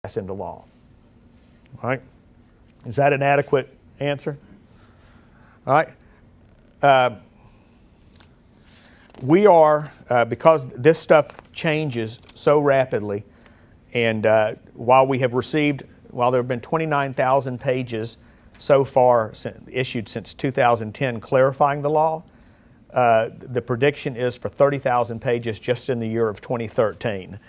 pass into law. All right? Is that an adequate answer? All right. We are, because this stuff changes so rapidly, and while there have been 29,000 pages so far issued since 2010 clarifying the law, the prediction is for 30,000 pages just in the year of 2013.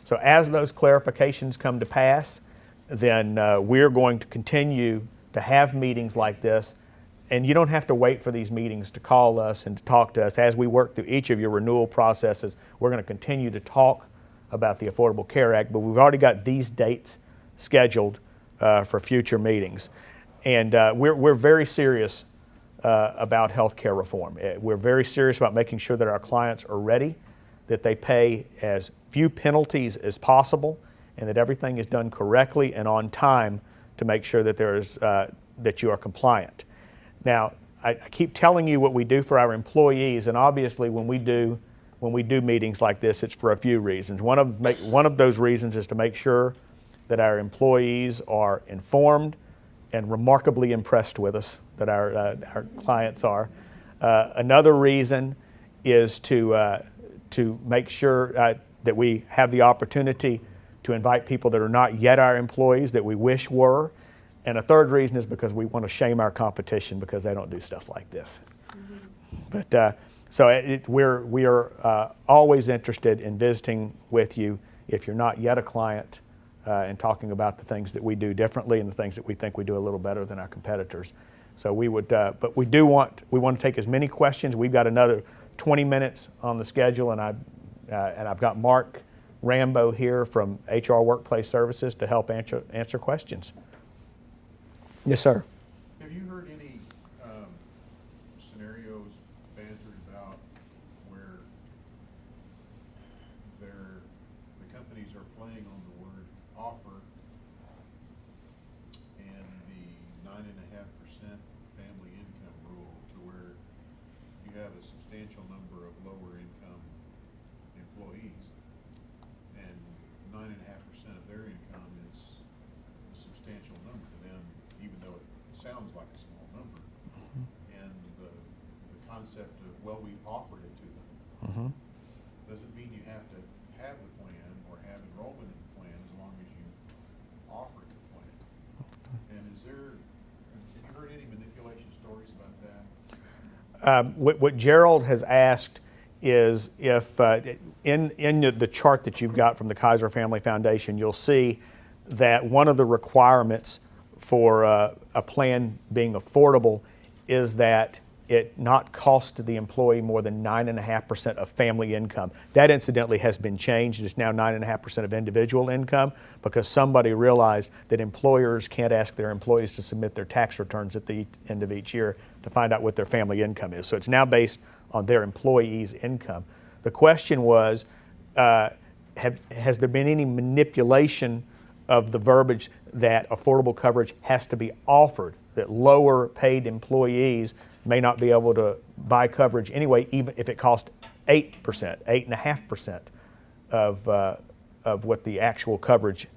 So as those clarifications come to pass, then we're going to continue to have meetings like this. And you don't have to wait for these meetings to call us and to talk to us. As we work through each of your renewal processes, we're going to continue to talk about the Affordable Care Act, but we've already got these dates scheduled for future meetings. And we're very serious about health care reform. We're very serious about making sure that our clients are ready, that they pay as few penalties as possible, and that everything is done correctly and on time to make sure that that you are compliant. Now, I keep telling you what we do for our employees, and obviously when we do meetings like this, it's for a few reasons. One of those reasons is to make sure that our employees are informed and remarkably impressed with us, that our clients are. Another reason is to make sure that we have the opportunity to invite people that are not yet our employees that we wish were. And a third reason is because we want to shame our competition because they don't do stuff like this. Mm-hmm. But we are always interested in visiting with you if you're not yet a client and talking about the things that we do differently and the things that we think we do a little better than our competitors. So we would, but we want to take as many questions. We've got another 20 minutes on the schedule, and I've got Mark Rambo here from HR Workplace Services to help answer questions. Yes, sir. Have you heard any scenarios bantered about where the companies are playing on the word offer and the 9.5% family income rule, to where you have a substantial number of lower income employees, and 9.5% of their income is a substantial number to them, even though it sounds like a small number. Mm-hmm. And the concept of, well, we offered it to them, mm-hmm. doesn't mean you have to have the plan or have enrollment in the plan as long as you offer the plan. And have you heard any manipulation stories about that? What Gerald has asked is if in the chart that you've got from the Kaiser Family Foundation, you'll see that one of the requirements for a plan being affordable is that it not cost the employee more than 9.5% of family income. That incidentally has been changed. It's now 9.5% of individual income because somebody realized that employers can't ask their employees to submit their tax returns at the end of each year to find out what their family income is. So it's now based on their employees' income. The question was, has there been any manipulation of the verbiage that affordable coverage has to be offered, that lower paid employees may not be able to buy coverage anyway, even if it costs 8%, 8.5% of what the actual coverage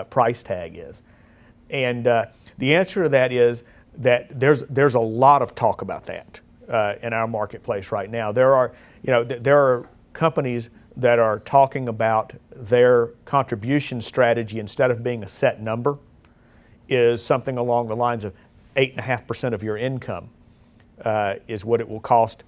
price tag is? And the answer to that is that there's a lot of talk about that in our marketplace right now. There are companies that are talking about their contribution strategy, instead of being a set number, is something along the lines of 8.5% of your income is what it will cost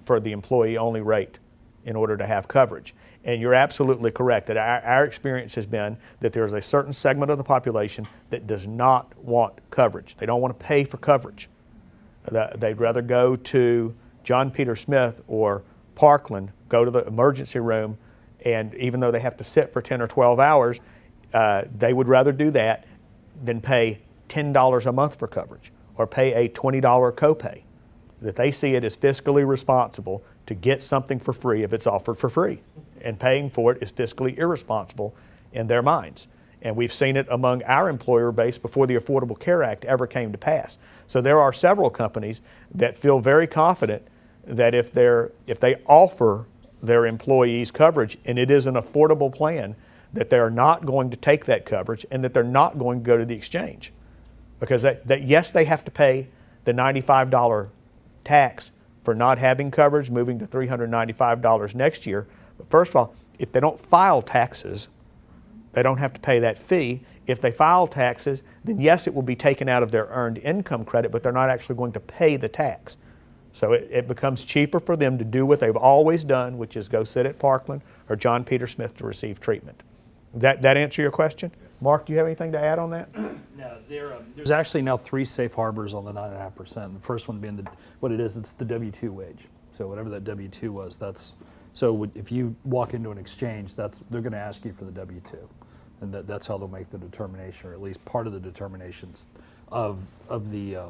for the employee-only rate in order to have coverage. And you're absolutely correct that our experience has been that there's a certain segment of the population that does not want coverage. They don't want to pay for coverage. They'd rather go to John Peter Smith or Parkland, go to the emergency room, and even though they have to sit for 10 or 12 hours, they would rather do that than pay $10 a month for coverage or pay a $20 copay. That they see it as fiscally responsible to get something for free if it's offered for free. And paying for it is fiscally irresponsible in their minds. And we've seen it among our employer base before the Affordable Care Act ever came to pass. So there are several companies that feel very confident that if they offer their employees coverage and it is an affordable plan, that they are not going to take that coverage and that they're not going to go to the exchange. Because that yes, they have to pay the $95 tax for not having coverage, moving to $395 next year. But first of all, if they don't file taxes, they don't have to pay that fee. If they file taxes, then yes, it will be taken out of their earned income credit, but they're not actually going to pay the tax. So it becomes cheaper for them to do what they've always done, which is go sit at Parkland or John Peter Smith to receive treatment. That answer your question? Mark, do you have anything to add on that? No, there's actually now 3 safe harbors on the 9.5%. The first one being it's the W-2 wage. So whatever that W-2 was, if you walk into an exchange, they're going to ask you for the W-2. And that's how they'll make the determination, or at least part of the determinations of the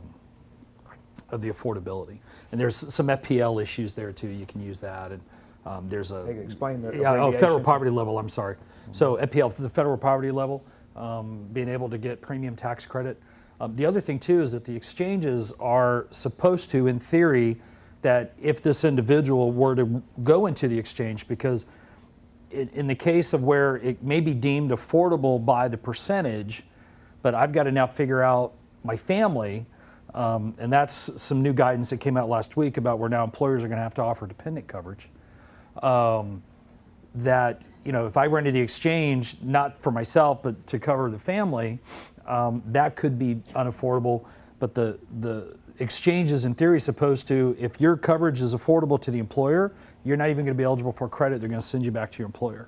affordability. And there's some FPL issues there too. You can use that, and there's a Explain the federal abbreviation. poverty level. I'm sorry. So FPL, the federal poverty level, being able to get premium tax credit. The other thing too is that the exchanges are supposed to, in theory, that if this individual were to go into the exchange, because in the case of where it may be deemed affordable by the percentage, but I've got to now figure out my family, and that's some new guidance that came out last week about where now employers are going to have to offer dependent coverage. That, if I run to the exchange, not for myself, but to cover the family, that could be unaffordable. But the exchange is in theory supposed to, if your coverage is affordable to the employer, you're not even going to be eligible for credit. They're going to send you back to your employer.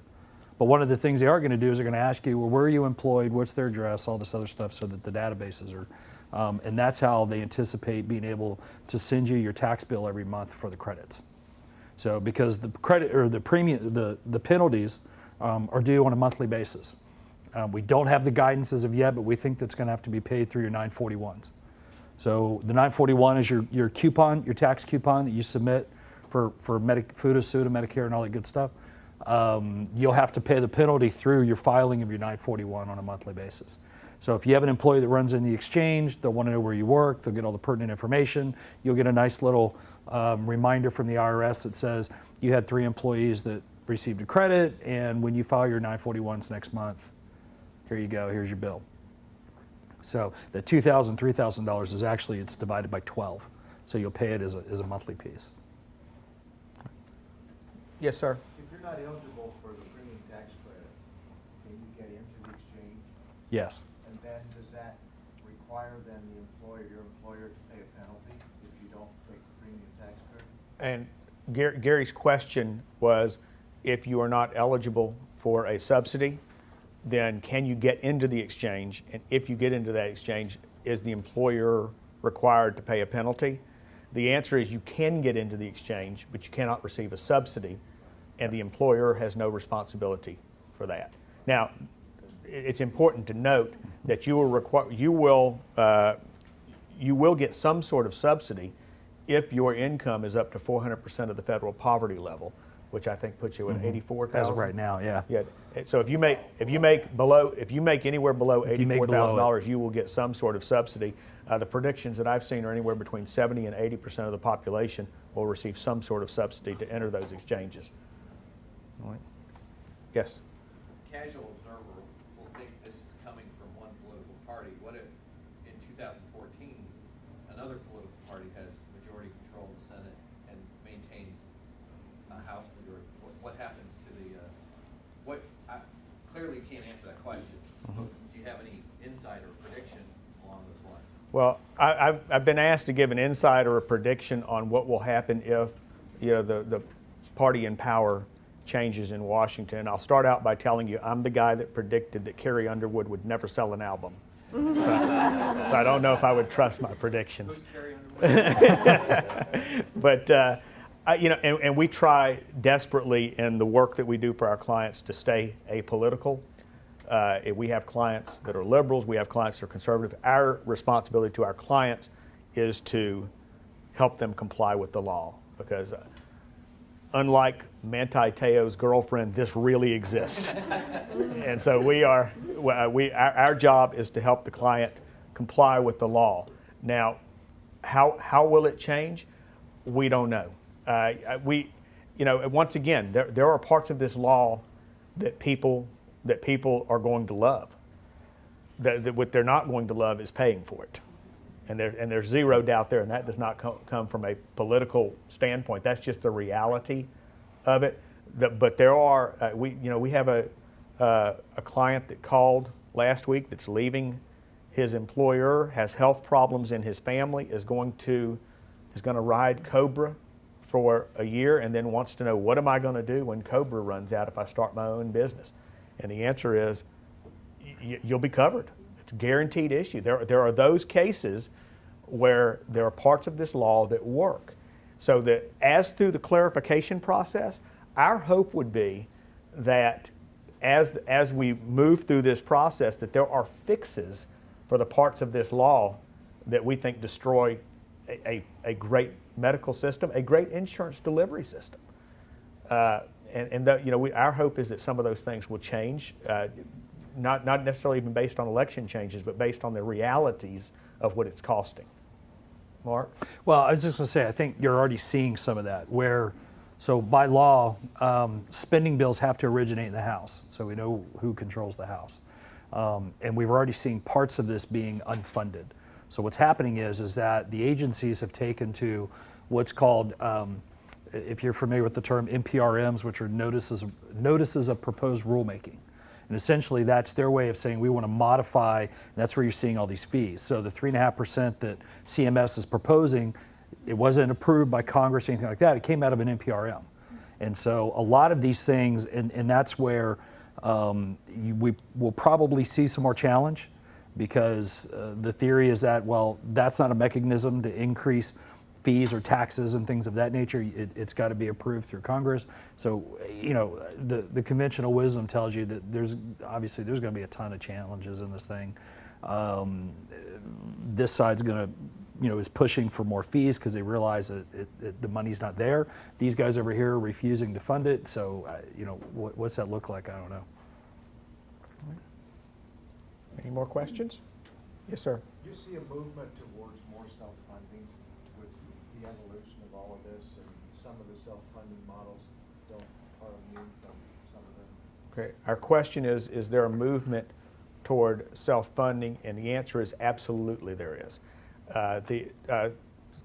But one of the things they are going to do is they're going to ask you, well, where are you employed? What's their address? All this other stuff, so that the databases are, and that's how they anticipate being able to send you your tax bill every month for the credits. So because the credit or the premium, the penalties are due on a monthly basis. We don't have the guidance as of yet, but we think that's going to have to be paid through your 941s. So the 941 is your coupon, your tax coupon that you submit for FUTA, SUTA, Medicare, and all that good stuff. You'll have to pay the penalty through your filing of your 941 on a monthly basis. So if you have an employee that runs in the exchange, they'll want to know where you work, they'll get all the pertinent information. You'll get a nice little reminder from the IRS that says you had 3 employees that received a credit, and when you file your 941s next month, here you go, here's your bill. So the $2,000, $3,000 is actually, it's divided by 12. So you'll pay it as a monthly piece. Yes, sir. If you're not eligible for the premium tax credit, can you get into the exchange? Yes. And then does that require then your employer to pay a penalty if you don't take the premium tax credit? And Gary's question was, if you are not eligible for a subsidy, then can you get into the exchange? And if you get into that exchange, is the employer required to pay a penalty? The answer is you can get into the exchange, but you cannot receive a subsidy, and the employer has no responsibility for that. Now, it's important to note that you will get some sort of subsidy if your income is up to 400% of the federal poverty level, which I think puts you at $84,000 As of right now, yeah. Yeah. So if you make anywhere below $84,000, you will get some sort of subsidy. The predictions that I've seen are anywhere between 70 and 80% of the population will receive some sort of subsidy to enter those exchanges. All right. Yes. Casual observer will think this is coming from one political party. What if in 2014 another political party has majority control of the Senate and maintains a House majority? What happens to the clearly you can't answer that question. Do you have any insight or prediction along those lines? Well, I've been asked to give an insight or a prediction on what will happen if the party in power changes in Washington. I'll start out by telling you I'm the guy that predicted that Carrie Underwood would never sell an album. So I don't know if I would trust my predictions. But and we try desperately in the work that we do for our clients to stay apolitical. We have clients that are liberals, we have clients that are conservative. Our responsibility to our clients is to help them comply with the law, because unlike Manti Te'o's girlfriend, this really exists. And so our job is to help the client comply with the law. Now, how will it change? We don't know. Once again, there are parts of this law that people that people are going to love. That what they're not going to love is paying for it. And there's zero doubt there, and that does not come from a political standpoint. That's just the reality of it. But there are, we have a client that called last week that's leaving his employer, has health problems in his family, is going to ride Cobra for a year, and then wants to know, what am I going to do when Cobra runs out if I start my own business? And the answer is, you'll be covered. It's a guaranteed issue. There are those cases where there are parts of this law that work. So that as through the clarification process, our hope would be that as we move through this process, that there are fixes for the parts of this law that we think destroy a great medical system, a great insurance delivery system. Our hope is that some of those things will change, not necessarily even based on election changes, but based on the realities of what it's costing. Mark? Well, I was just going to say, I think you're already seeing some of that so by law, spending bills have to originate in the House, so we know who controls the House. And we've already seen parts of this being unfunded. So what's happening is that the agencies have taken to what's called, if you're familiar with the term, NPRMs, which are notices of proposed rulemaking. And essentially that's their way of saying we want to modify, and that's where you're seeing all these fees. So the 3.5% that CMS is proposing, it wasn't approved by Congress or anything like that. It came out of an NPRM. And so a lot of these things, and that's where we will probably see some more challenge, because the theory is that, well, that's not a mechanism to increase fees or taxes and things of that nature. It's got to be approved through Congress. So, the conventional wisdom tells you that there's going to be a ton of challenges in this thing. This side's going to, is pushing for more fees because they realize that the money's not there. These guys over here are refusing to fund it. So, what's that look like? I don't know. Any more questions? Yes, sir. Do you see a movement towards more self-funding with the evolution of all of this, and some of the self-funding models are immune from some of them? Great. Our question is there a movement toward self-funding? And the answer is absolutely there is. The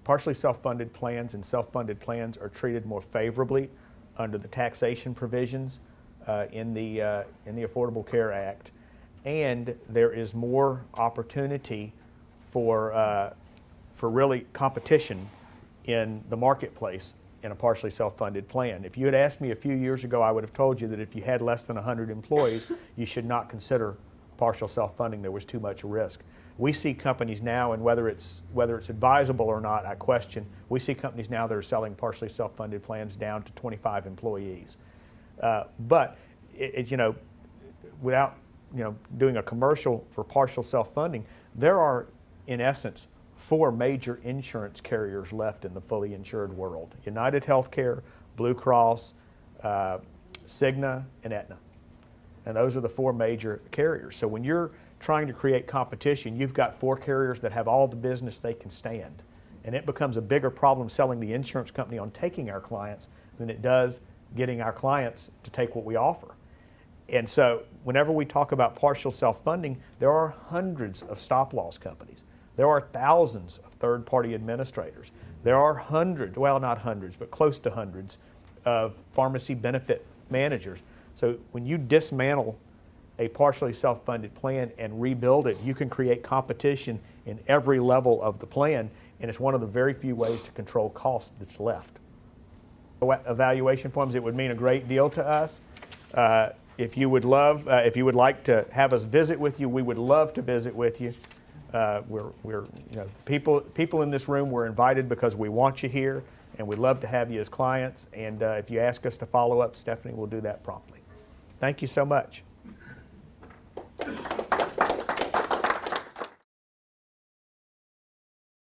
partially self-funded plans and self-funded plans are treated more favorably under the taxation provisions in the Affordable Care Act. And there is more opportunity for really competition in the marketplace in a partially self-funded plan. If you had asked me a few years ago, I would have told you that if you had less than 100 employees, you should not consider partial self-funding. There was too much risk. We see companies now, and whether it's advisable or not, I question. We see companies now that are selling partially self-funded plans down to 25 employees. But without doing a commercial for partial self-funding, there are, in essence, 4 major insurance carriers left in the fully insured world: United Healthcare, Blue Cross, Cigna, and Aetna. And those are the 4 major carriers. So when you're trying to create competition, you've got 4 carriers that have all the business they can stand. And it becomes a bigger problem selling the insurance company on taking our clients than it does getting our clients to take what we offer. And so whenever we talk about partial self-funding, there are hundreds of stop-loss companies. There are thousands of third-party administrators. There are hundreds, well, not hundreds, but close to hundreds of pharmacy benefit managers. So when you dismantle a partially self-funded plan and rebuild it, you can create competition in every level of the plan, and it's one of the very few ways to control cost that's left. Evaluation forms, it would mean a great deal to us. If you would like to have us visit with you, we would love to visit with you. People in this room were invited because we want you here, and we'd love to have you as clients. And if you ask us to follow up, Stephanie will do that promptly. Thank you so much.